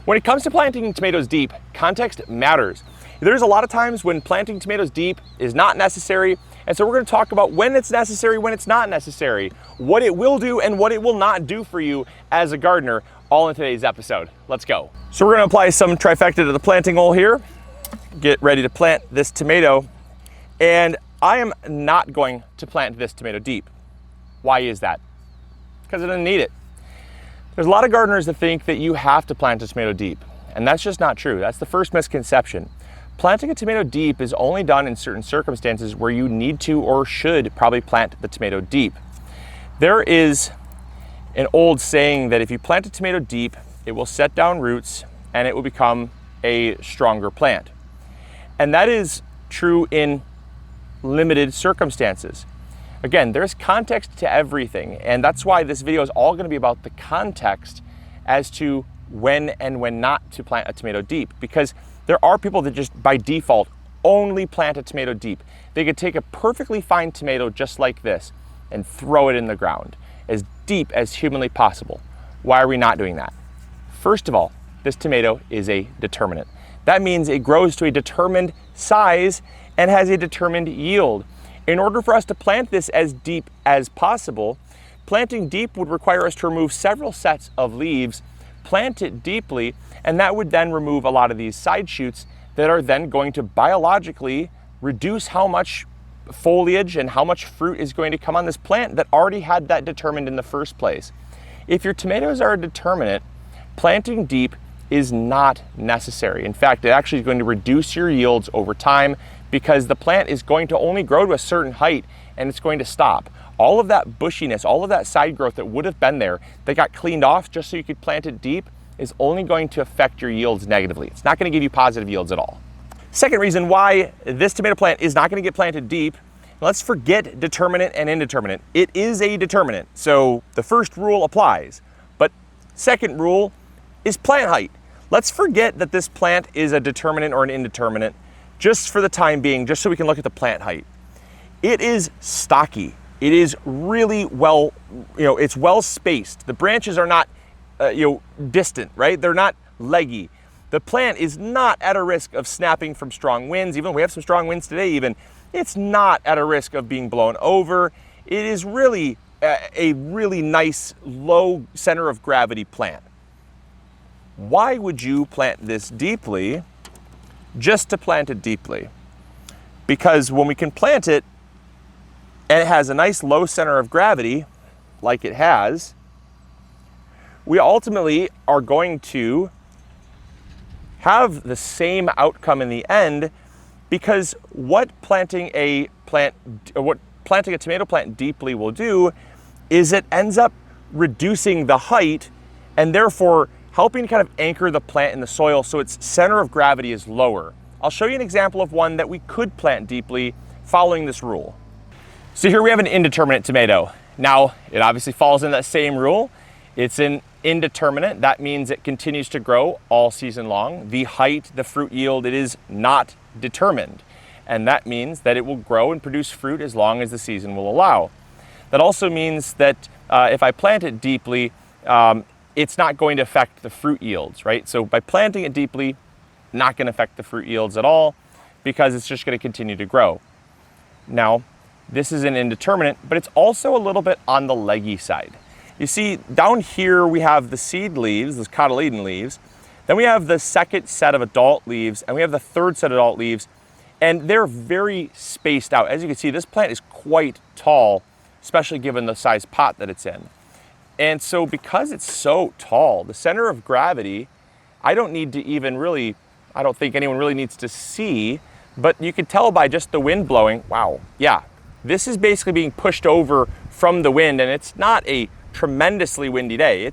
When it comes to planting tomatoes deep, context matters. There's a lot of times when planting tomatoes deep is not necessary, and so we're going to talk about when it's necessary, when it's not necessary, what it will do and what it will not do for you as a gardener, all in today's episode. Let's go. So we're going to apply some trifecta to the planting hole here, get ready to plant this tomato, and I am not going to plant this tomato deep. Why is that? Because I didn't need it. There's a lot of gardeners that think that you have to plant a tomato deep, and that's just not true. That's the first misconception. Planting a tomato deep is only done in certain circumstances where you need to or should probably plant the tomato deep. There is an old saying that if you plant a tomato deep, it will set down roots and it will become a stronger plant. And that is true in limited circumstances. Again, there's context to everything, and that's why this video is all going to be about the context as to when and when not to plant a tomato deep, because there are people that just by default only plant a tomato deep. They could take a perfectly fine tomato just like this and throw it in the ground as deep as humanly possible. Why are we not doing that? First of all, this tomato is a determinant. That means it grows to a determined size and has a determined yield. In order for us to plant this as deep as possible, planting deep would require us to remove several sets of leaves, plant it deeply, and that would then remove a lot of these side shoots that are then going to biologically reduce how much foliage and how much fruit is going to come on this plant that already had that determined in the first place. If your tomatoes are a determinant, planting deep is not necessary. In fact, it actually is going to reduce your yields over time because the plant is going to only grow to a certain height and it's going to stop. All of that bushiness, all of that side growth that would have been there that got cleaned off just so you could plant it deep is only going to affect your yields negatively. It's not going to give you positive yields at all. Second reason why this tomato plant is not going to get planted deep, let's forget determinant and indeterminate. It is a determinant, so the first rule applies. But second rule is plant height. Let's forget that this plant is a determinant or an indeterminate just for the time being, just so we can look at the plant height. It is stocky. It is really well, it's well spaced. The branches are not, distant, right? They're not leggy. The plant is not at a risk of snapping from strong winds. Even though we have some strong winds today even, it's not at a risk of being blown over. It is really a really nice low center of gravity plant. Why would you plant this deeply just to plant it deeply? Because when we can plant it and it has a nice low center of gravity like it has, we ultimately are going to have the same outcome in the end, because what planting a tomato plant deeply will do is it ends up reducing the height and therefore helping kind of anchor the plant in the soil so its center of gravity is lower. I'll show you an example of one that we could plant deeply following this rule. So here we have an indeterminate tomato. Now, it obviously falls in that same rule. It's an indeterminate. That means it continues to grow all season long. The height, the fruit yield, it is not determined. And that means that it will grow and produce fruit as long as the season will allow. That also means that if I plant it deeply, it's not going to affect the fruit yields, right? So by planting it deeply, not going to affect the fruit yields at all because it's just going to continue to grow. Now, this is an indeterminate, but it's also a little bit on the leggy side. You see, down here we have the seed leaves, those cotyledon leaves. Then we have the second set of adult leaves, and we have the third set of adult leaves, and they're very spaced out. As you can see, this plant is quite tall, especially given the size pot that it's in. And so because it's so tall, the center of gravity, I don't think anyone really needs to see, but you can tell by just the wind blowing, wow, yeah, this is basically being pushed over from the wind, and it's not a tremendously windy day.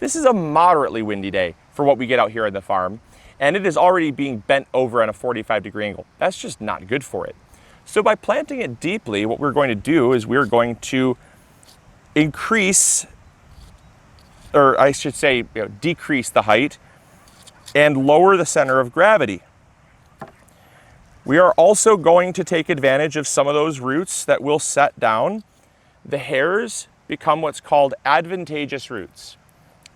This is a moderately windy day for what we get out here on the farm, and it is already being bent over on a 45-degree angle. That's just not good for it. So by planting it deeply, what we're going to do is we're going to increase, or I should say, decrease the height and lower the center of gravity. We are also going to take advantage of some of those roots that will set down. The hairs become what's called advantageous roots.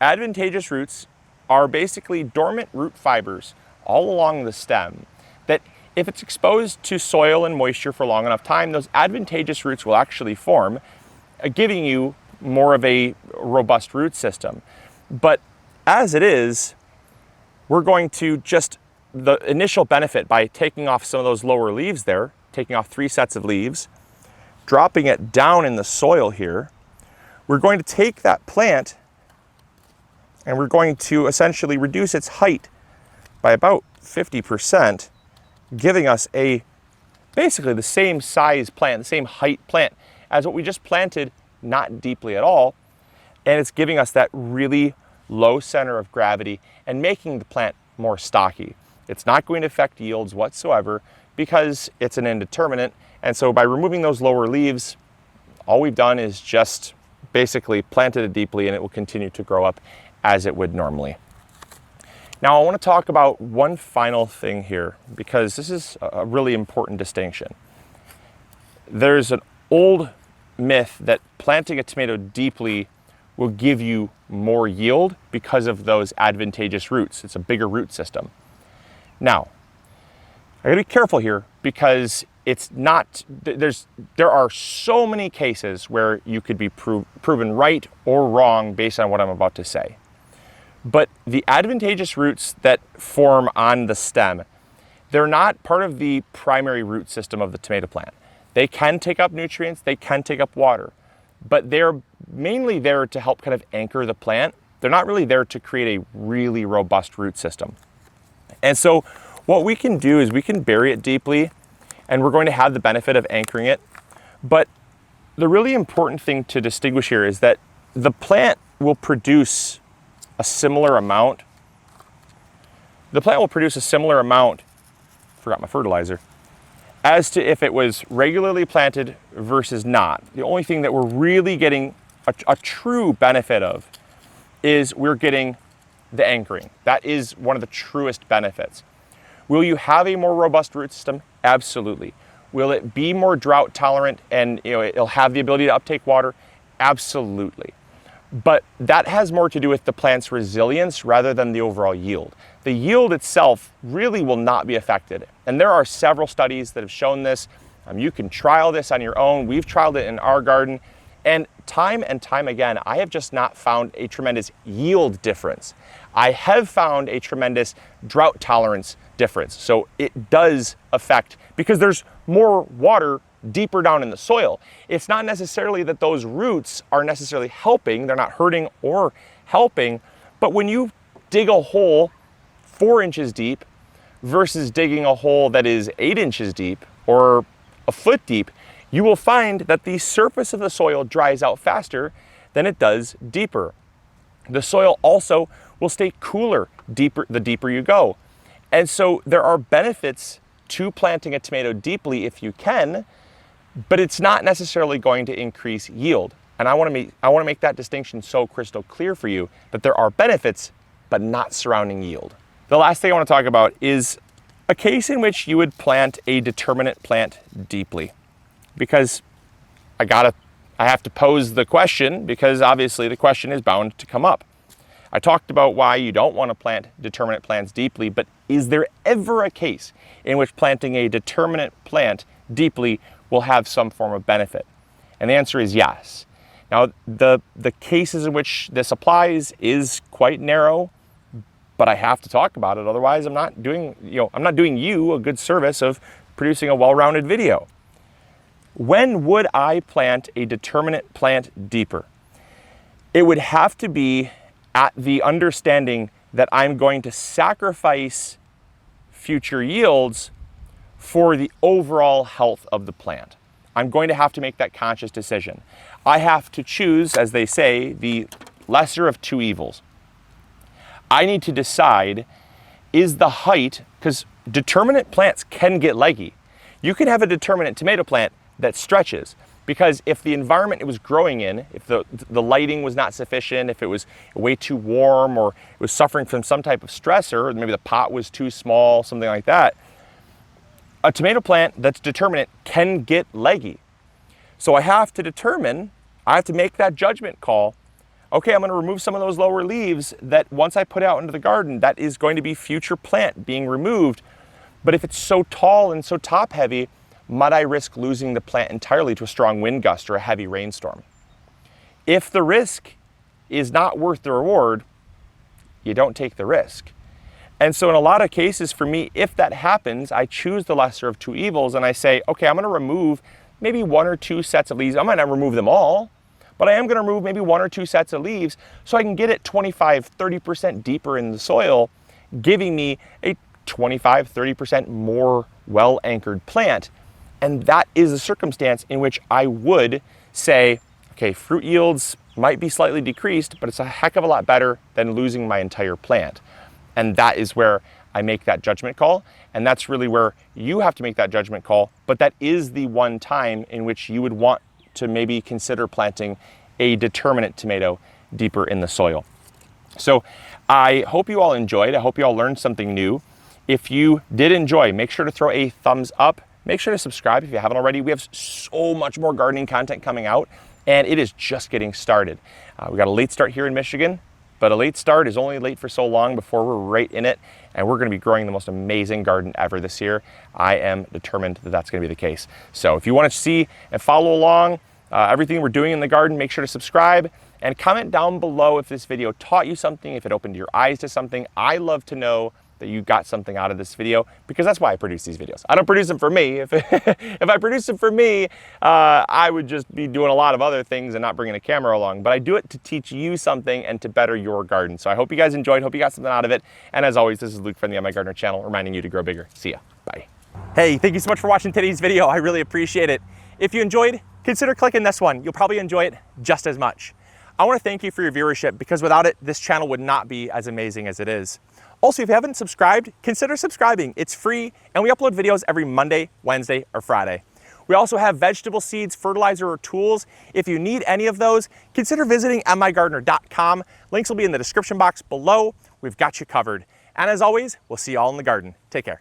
Advantageous roots are basically dormant root fibers all along the stem that, if it's exposed to soil and moisture for long enough time, those advantageous roots will actually form, giving you more of a robust root system. But as it is, we're going to just, the initial benefit by taking off some of those lower leaves there, taking off 3 sets of leaves, dropping it down in the soil here, we're going to take that plant and we're going to essentially reduce its height by about 50%, giving us basically the same size plant, the same height plant as what we just planted, not deeply at all. And it's giving us that really low center of gravity and making the plant more stocky. It's not going to affect yields whatsoever because it's an indeterminate. And so by removing those lower leaves, all we've done is just basically planted it deeply, and it will continue to grow up as it would normally. Now I want to talk about one final thing here, because this is a really important distinction. There's an old myth that planting a tomato deeply will give you more yield because of those advantageous roots. It's a bigger root system. Now, I gotta be careful here, because it's not, there are so many cases where you could be proven right or wrong based on what I'm about to say. But the advantageous roots that form on the stem, they're not part of the primary root system of the tomato plant. They can take up nutrients, they can take up water, but they're mainly there to help kind of anchor the plant. They're not really there to create a really robust root system. And so what we can do is we can bury it deeply, and we're going to have the benefit of anchoring it. But the really important thing to distinguish here is that the plant will produce a similar amount. Forgot my fertilizer, as to if it was regularly planted versus not. The only thing that we're really getting a true benefit of is we're getting the anchoring. That is one of the truest benefits. Will you have a more robust root system? Absolutely. Will it be more drought tolerant and it'll have the ability to uptake water? Absolutely. But that has more to do with the plant's resilience rather than the overall yield. The yield itself really will not be affected. And there are several studies that have shown this. You can trial this on your own. We've trialed it in our garden. And time again, I have just not found a tremendous yield difference. I have found a tremendous drought tolerance difference. So it does affect, because there's more water deeper down in the soil. It's not necessarily that those roots are necessarily helping, they're not hurting or helping, but when you dig a hole 4 inches deep versus digging a hole that is 8 inches deep or a foot deep, you will find that the surface of the soil dries out faster than it does deeper. The soil also will stay cooler the deeper you go. And so there are benefits to planting a tomato deeply if you can, but it's not necessarily going to increase yield. And I want to make that distinction so crystal clear for you, that there are benefits, but not surrounding yield. The last thing I want to talk about is a case in which you would plant a determinate plant deeply. Because I have to pose the question, because obviously the question is bound to come up. I talked about why you don't want to plant determinate plants deeply, but is there ever a case in which planting a determinate plant deeply will have some form of benefit? And the answer is yes. Now, the cases in which this applies is quite narrow, but I have to talk about it. Otherwise, I'm not doing you a good service of producing a well-rounded video. When would I plant a determinate plant deeper? It would have to be at the understanding that I'm going to sacrifice future yields for the overall health of the plant. I'm going to have to make that conscious decision. I have to choose, as they say, the lesser of two evils. I need to decide, is the height, because determinate plants can get leggy. You can have a determinate tomato plant that stretches, because if the environment it was growing in, if the lighting was not sufficient, if it was way too warm, or it was suffering from some type of stressor, maybe the pot was too small, something like that, a tomato plant that's determinate can get leggy. So I have to make that judgment call. okay, I'm going to remove some of those lower leaves that once I put out into the garden, that is going to be future plant being removed. But if it's so tall and so top heavy, might I risk losing the plant entirely to a strong wind gust or a heavy rainstorm? If the risk is not worth the reward, you don't take the risk. And so in a lot of cases for me, if that happens, I choose the lesser of two evils and I say, okay, I'm gonna remove maybe 1 or 2 sets of leaves. I might not remove them all, but I am gonna remove maybe 1 or 2 sets of leaves so I can get it 25, 30% deeper in the soil, giving me a 25, 30% more well-anchored plant. And that is a circumstance in which I would say, okay, fruit yields might be slightly decreased, but it's a heck of a lot better than losing my entire plant. And that is where I make that judgment call. And that's really where you have to make that judgment call. But that is the one time in which you would want to maybe consider planting a determinant tomato deeper in the soil. So I hope you all enjoyed. I hope you all learned something new. If you did enjoy, make sure to throw a thumbs up. Make sure to subscribe if you haven't already. We have so much more gardening content coming out, and it is just getting started. We got a late start here in Michigan, but a late start is only late for so long before we're right in it, and we're gonna be growing the most amazing garden ever this year. I am determined that that's gonna be the case. So if you wanna see and follow along everything we're doing in the garden, make sure to subscribe and comment down below if this video taught you something, if it opened your eyes to something. I love to know that you got something out of this video, because that's why I produce these videos. I don't produce them for me. If I produce them for me, I would just be doing a lot of other things and not bringing a camera along. But I do it to teach you something and to better your garden. So I hope you guys enjoyed, hope you got something out of it. And as always, this is Luke from the MIgardener channel, reminding you to grow bigger. See ya, bye. Hey, thank you so much for watching today's video. I really appreciate it. If you enjoyed, consider clicking this one. You'll probably enjoy it just as much. I wanna thank you for your viewership, because without it, this channel would not be as amazing as it is. Also, if you haven't subscribed, consider subscribing. It's free, and we upload videos every Monday, Wednesday, or Friday. We also have vegetable seeds, fertilizer, or tools. If you need any of those, consider visiting MIgardener.com. Links will be in the description box below. We've got you covered. And as always, we'll see you all in the garden. Take care.